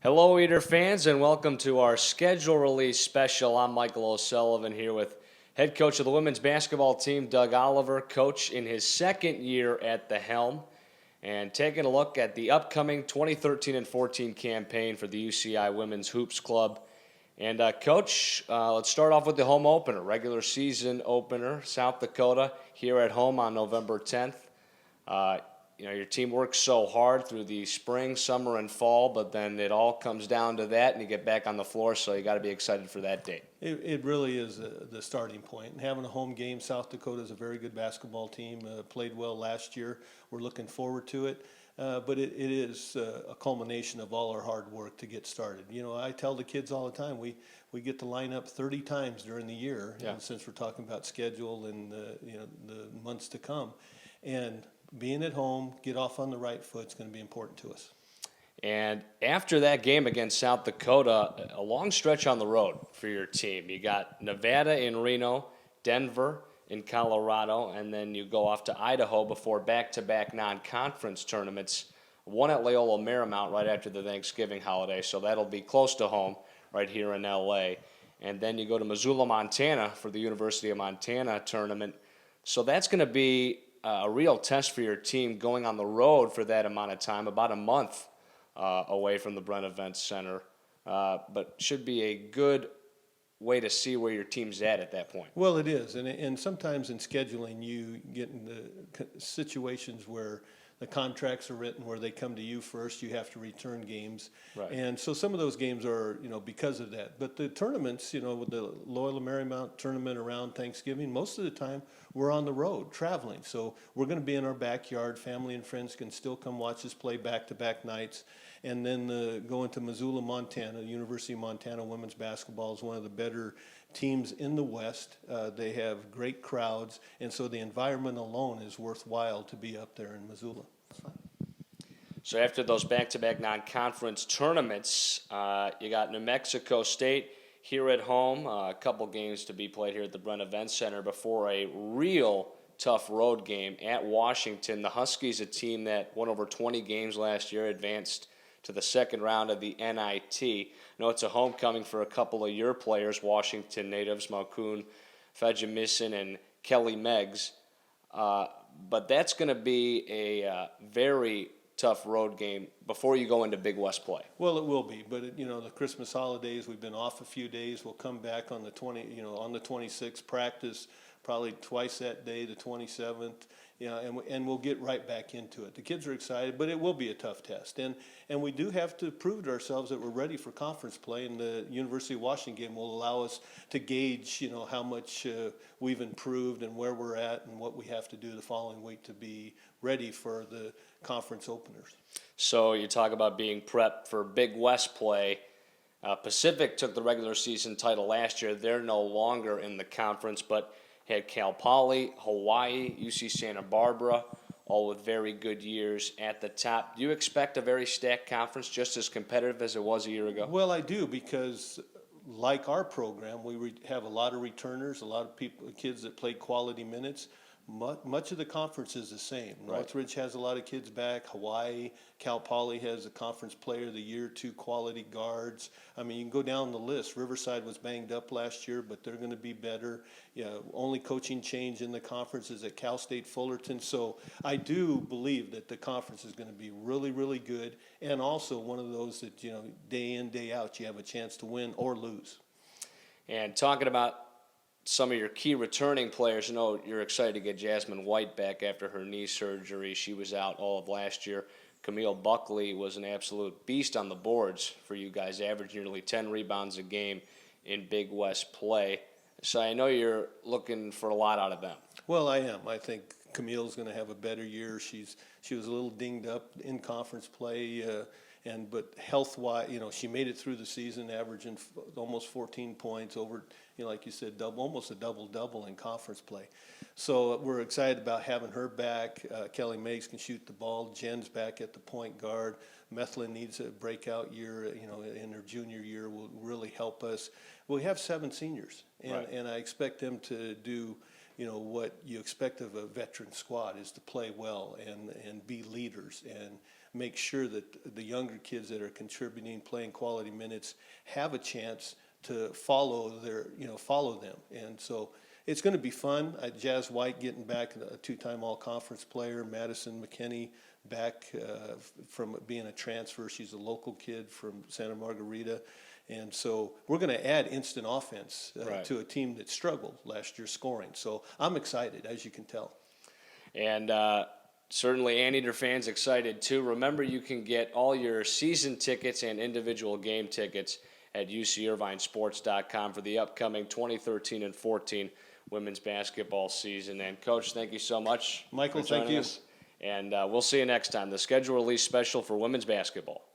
Hello, Eater fans, and welcome to our schedule release special. I'm Michael O'Sullivan here with head coach of the women's basketball team, Doug Oliver, coach in his second year at the helm, and taking a look at the upcoming 2013 and 14 campaign for the UCI Women's Hoops Club. And Coach, let's start off with the home opener, regular season opener, South Dakota, here at home on November 10th. Your team works so hard through the spring, summer, and fall, but then it all comes down to that, and you get back on the floor, so you got to be excited for that date. It really is the starting point. And having a home game, South Dakota is a very good basketball team, played well last year. We're looking forward to it. But it is a culmination of all our hard work to get started. You know, I tell the kids all the time, we get to line up 30 times during the year, since we're talking about schedule and the months to come. And being at home, get off on the right foot is going to be important to us. And after that game against South Dakota, a long stretch on the road for your team. You got Nevada in Reno, Denver in Colorado, and then you go off to Idaho before back-to-back non-conference tournaments, one at Loyola Marymount right after the Thanksgiving holiday, so that'll be close to home right here in LA. And then you go to Missoula, Montana for the University of Montana tournament. So that's going to be a real test for your team going on the road for that amount of time, about a month away from the Brent Events Center. But should be a good way to see where your team's at that point. Well, it is, and sometimes in scheduling you get into situations where the contracts are written where they come to you first. You have to return games, Right. And so some of those games are because of that. But the tournaments, with the Loyola Marymount tournament around Thanksgiving, most of the time we're on the road traveling. So we're going to be in our backyard. Family and friends can still come watch us play back-to-back nights. And then going to Missoula, Montana, University of Montana women's basketball is one of the better teams in the West. They have great crowds, and so the environment alone is worthwhile to be up there in Missoula. So after those back-to-back non-conference tournaments, you got New Mexico State here at home, a couple games to be played here at the Brent Events Center before a real tough road game at Washington. The Huskies, a team that won over 20 games last year, advanced to the second round of the NIT. I know it's a homecoming for a couple of your players, Washington natives, Malkoun Fejamisin and Kelly Meggs. But that's going to be a very tough road game before you go into Big West play. Well, it will be, but the Christmas holidays, we've been off a few days. We'll come back on the 26th, practice probably twice that day, the 27th. And we'll get right back into it. The kids are excited, but it will be a tough test. And we do have to prove to ourselves that we're ready for conference play, and the University of Washington game will allow us to gauge, how much we've improved and where we're at and what we have to do the following week to be ready for the conference openers. So you talk about being prepped for Big West play. Pacific took the regular season title last year. They're no longer in the conference, but had Cal Poly, Hawaii, UC Santa Barbara, all with very good years at the top. Do you expect a very stacked conference, just as competitive as it was a year ago? Well, I do, because like our program, we have a lot of returners, a lot of kids that play quality minutes. Much of the conference is the same. Right. Northridge has a lot of kids back. Hawaii, Cal Poly has a conference player of the year, 2 quality guards. I mean, you can go down the list. Riverside was banged up last year, but they're going to be better. Only coaching change in the conference is at Cal State Fullerton. So I do believe that the conference is going to be really, really good, and also one of those that, day in, day out, you have a chance to win or lose. And talking about some of your key returning players, you're excited to get Jasmine White back after her knee surgery. She was out all of last year. Camille Buckley was an absolute beast on the boards for you guys, averaging nearly 10 rebounds a game in Big West play. So I know you're looking for a lot out of them. Well, I am. I think Camille's going to have a better year. She was a little dinged up in conference play, but health-wise, she made it through the season, averaging almost 14 points over, like you said, almost a double-double in conference play. So we're excited about having her back. Kelly Meggs can shoot the ball. Jen's back at the point guard. Methlin needs a breakout year, in her junior year will really help us. We have 7 seniors, and I expect them to do what you expect of a veteran squad, is to play well and be leaders. And make sure that the younger kids that are contributing, playing quality minutes, have a chance to follow them. And so it's going to be fun. Jazz White getting back, a two-time all-conference player. Madison McKinney back from being a transfer. She's a local kid from Santa Margarita. And so we're going to add instant offense to a team that struggled last year scoring. So I'm excited, as you can tell. And certainly Anteater fans excited too. Remember, you can get all your season tickets and individual game tickets at UCIrvinesports.com for the upcoming 2013 and 14 women's basketball season. And Coach, thank you so much. Michael, for joining thank you. us. And we'll see you next time. The schedule release special for women's basketball.